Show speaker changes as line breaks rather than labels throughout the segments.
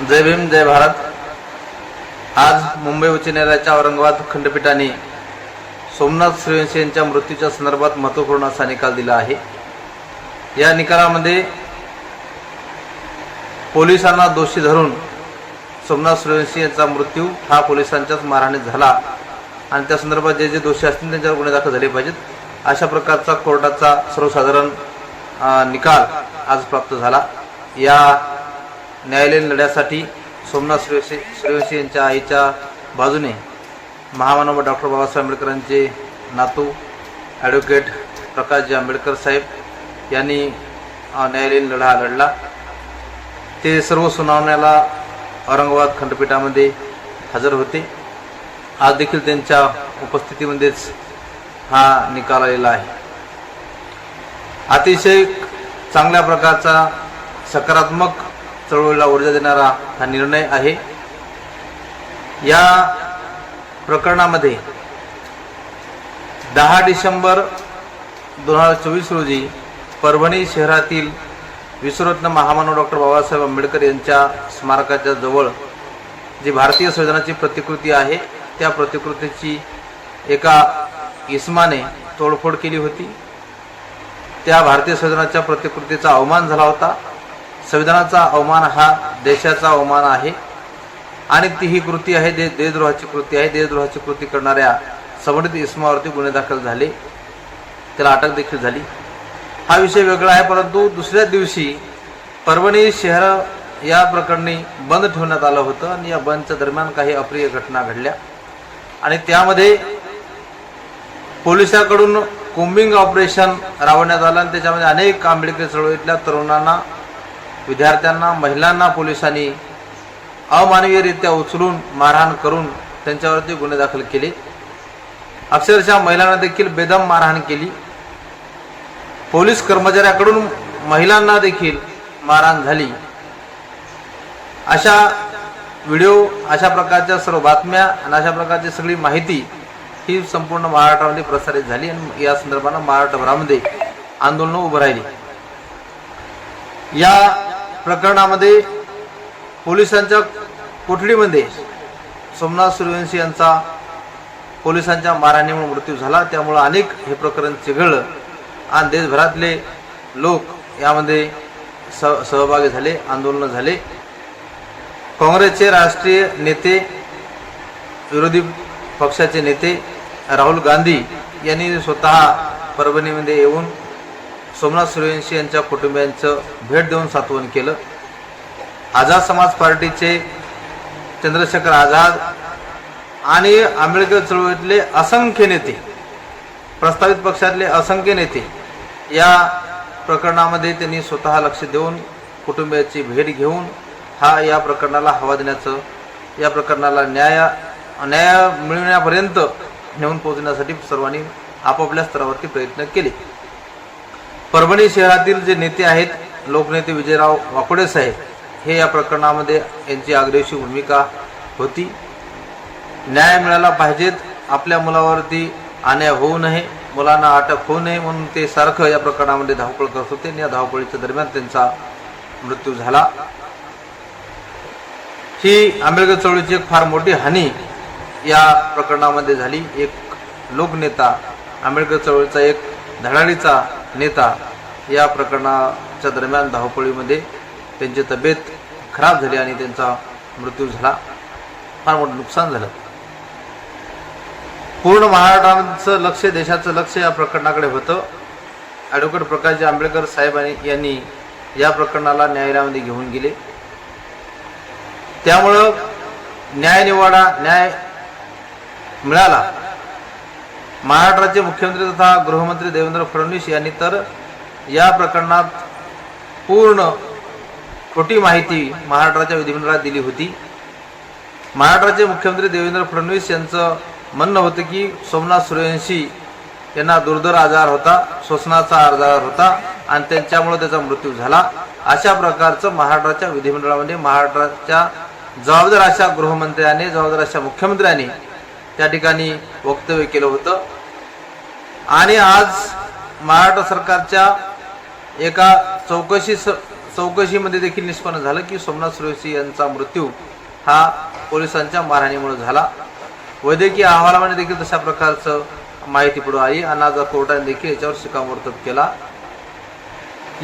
जय भीम जय भारत। आज मुंबई उच्च न्यायालयाच्या औरंगाबाद खंडपीठाने सोमनाथ सूर्यवंशी यांच्या मृत्यूच्या संदर्भात महत्त्वपूर्ण असा निकाल दिला आहे। या निकालामध्ये पोलिसांना दोषी धरून सोमनाथ सूर्यवंशी यांचा मृत्यू हा पोलिसांच्याच मारहाणीत झाला आणि त्या संदर्भात जे दोषी असतील त्यांच्यावर गुन्हे दाखल झाले पाहिजेत, अशा प्रकारचा कोर्टाचा सर्वसाधारण निकाल आज प्राप्त झाला। या न्यायालयीन लढ्यासाठी सोमनाथ सूर्यवंशी यांच्या आईच्या बाजूने महामानव डॉक्टर बाबासाहेब आंबेडकरांचे नातू ॲडव्होकेट प्रकाशजी आंबेडकर साहेब यांनी न्यायालयीन लढा लढला। ते सर्व सुनावण्याला औरंगाबाद खंडपीठामध्ये हजर होते। आज देखील त्यांच्या उपस्थितीमध्येच हा निकाल आलेला आहे। अतिशय चांगल्या प्रकारचा सकारात्मक चळवळीला ऊर्जा देणारा हा निर्णय आहे। या प्रकरणामध्ये 10 डिसेंबर 2024 रोजी परभणी शहरातील विश्वरत्न महामानव डॉक्टर बाबासाहेब आंबेडकर यांच्या स्मारकाच्या जवळ जी भारतीय संविधानाची प्रतिकृती आहे, त्या प्रतिकृतीची एका इसमाने तोडफोड केली होती। त्या भारतीय संविधानाच्या प्रतिकृतीचा अवमान झाला होता। संविधानाचा अवमान हा देशाचा अवमान आहे आणि ती ही कृती आहे देशद्रोहाची कृती आहे। देशद्रोहाची कृती करणाऱ्या संबंधित इसमावरती गुन्हे दाखल झाले, त्याला अटक देखील झाली। हा विषय वेगळा आहे, परंतु दुसऱ्या दिवशी परभणी शहर या प्रकरणी बंद ठेवण्यात आलं होतं आणि या बंदच्या दरम्यान काही अप्रिय घटना घडल्या आणि त्यामध्ये पोलिसांकडून कोम्बिंग ऑपरेशन राबवण्यात आलं आणि त्याच्यामध्ये अनेक आंबेडकर चळवळीतल्या तरुणांना, विद्यार्थ्यांना, महिलांना पोलिसांनी अमानवीयरित्या उचलून मारहाण करून त्यांच्यावरती गुन्हे दाखल केले। अक्षरशः महिलांना देखील बेदम मारहाण केली। पोलीस कर्मचाऱ्याकडून महिलांना देखील मारहाण झाली। अशा व्हिडिओ, अशा प्रकारच्या सर्व बातम्या आणि अशा प्रकारची सगळी माहिती ही संपूर्ण महाराष्ट्रामध्ये प्रसारित झाली आणि या संदर्भानं महाराष्ट्रभरामध्ये आंदोलनं उभं राहिली। या प्रकरणामध्ये पोलिसांच्या कोठडीमध्ये सोमनाथ सूर्यवंशी यांचा पोलिसांच्या मारहाणीमुळे मृत्यू झाला। त्यामुळे अनेक हे प्रकरण चिघळलं आणि देशभरातले लोक यामध्ये सहभागी झाले, आंदोलन झाले। काँग्रेसचे राष्ट्रीय नेते, विरोधी पक्षाचे नेते राहुल गांधी यांनी स्वतः परभणीमध्ये येऊन सोमनाथ सूर्यवंशी यांच्या कुटुंबियांचं भेट देऊन सांत्वन केलं। आझाद समाज पार्टीचे चंद्रशेखर आझाद आणि आंबेडकर चळवळीतले असंख्य नेते, प्रस्तावित पक्षातले असंख्य नेते या प्रकरणामध्ये त्यांनी स्वतः लक्ष देऊन कुटुंबियाची भेट घेऊन या प्रकरणाला हवा देण्याचं, या प्रकरणाला न्याय मिळवण्यापर्यंत नेऊन पोहोचण्यासाठी सर्वांनी आपापल्या स्तरावरती प्रयत्न केले। परभणी शहरातील जे नेते आहेत, लोकनेते विजयराव वाकोडे साहेब, हे या प्रकरणामध्ये यांची आग्रेसी भूमिका होती। न्याय मिळाला पाहिजेत, आपल्या मुलावरती अन्याय होऊ नये, मुलांना अटक होऊ नये म्हणून ते सारखं या प्रकरणामध्ये धावपळ करत होते आणि या धावपळीच्या दरम्यान त्यांचा मृत्यू झाला। ही आंबेडकर चळवळीची एक फार मोठी हानी या प्रकरणामध्ये झाली। एक लोकनेता, आंबेडकर चळवळीचा एक धडाडीचा नेता या प्रकरणाच्या दरम्यान धावपळीमध्ये त्यांची तब्येत खराब झाली आणि त्यांचा मृत्यू झाला। फार मोठं नुकसान झालं। पूर्ण महाराष्ट्राचं लक्ष, देशाचं लक्ष या प्रकरणाकडे होतं। ॲडव्होकेट प्रकाशजी आंबेडकर साहेब यांनी या प्रकरणाला न्यायालयामध्ये घेऊन गेले। त्यामुळं न्याय मिळाला। महाराष्ट्राचे मुख्यमंत्री तथा गृहमंत्री देवेंद्र फडणवीस यांनी तर या प्रकरणात पूर्ण खोटी माहिती महाराष्ट्राच्या विधिमंडळात दिली होती। महाराष्ट्राचे मुख्यमंत्री देवेंद्र फडणवीस यांचं म्हणणं होतं की सोमनाथ सूर्यवंशी यांना दुर्धर आजार होता, श्वसनाचा आजार होता आणि त्यांच्यामुळे त्याचा मृत्यू झाला। अशा प्रकारचं महाराष्ट्राच्या विधिमंडळामध्ये महाराष्ट्राच्या जबाबदार अशा गृहमंत्र्याने, जबाबदार अशा मुख्यमंत्र्यांनी त्या ठिकाणी वक्तव्य केलं होतं आणि आज महाराष्ट्र सरकारच्या एका चौकशी चौकशीमध्ये देखील निष्पन्न झालं की सोमनाथ सूर्यवंशी यांचा मृत्यू हा पोलिसांच्या मारहाणीमुळे झाला. वैद्यकीय अहवालामध्ये देखील तशा प्रकारचं माहिती पुढे आली आणि आज कोर्टाने देखील याच्यावर शिक्कामोर्तब केला.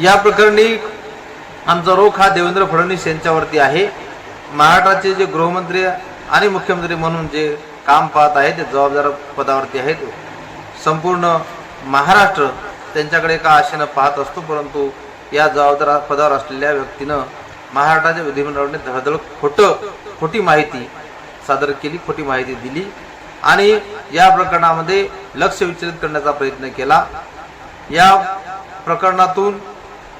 या प्रकरणी आमचा रोख हा देवेंद्र फडणवीस यांच्यावरती आहे. महाराष्ट्राचे जे गृहमंत्री आणि मुख्यमंत्री म्हणून जे काम पाहत आहेत ते जबाबदार पदावरती आहेत. संपूर्ण महाराष्ट्र त्यांच्याकडे एका आशेनं पाहत असतो, परंतु या जबाबदार पदावर असलेल्या व्यक्तीनं महाराष्ट्राच्या विधिमंडळाने धडधड खोटी माहिती सादर केली, खोटी माहिती दिली आणि या प्रकरणामध्ये लक्ष विचलित करण्याचा प्रयत्न केला. या प्रकरणातून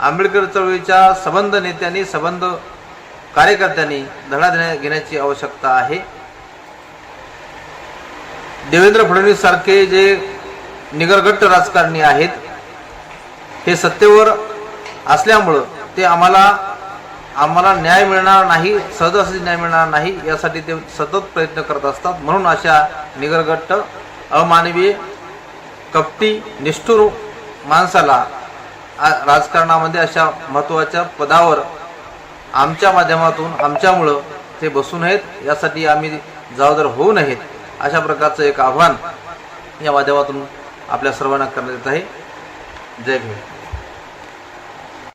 आंबेडकर चळवळीच्या सबंध नेत्यांनी, सबंध कार्यकर्त्यांनी धडा घेण्याची आवश्यकता आहे. देवेंद्र फडणवीस सारखे जे निगरगट्ट राजकारणी आहेत हे सत्तेवर असल्यामुळं ते आम्हाला न्याय मिळणार नाही, सहजासहजी न्याय मिळणार नाही यासाठी ते सतत प्रयत्न करत असतात. म्हणून अशा निगरगट्ट, अमानवीय, कपटी, निष्ठुर माणसाला राजकारणामध्ये अशा महत्त्वाच्या पदावर आमच्या माध्यमातून, आमच्यामुळं ते बसू नयेत, यासाठी आम्ही जबाबदार होऊ नयेत, अशा प्रकारचं एक आव्हान या माध्यमातून आपल्या सर्वांना करण्यात येत आहे. जय भीम.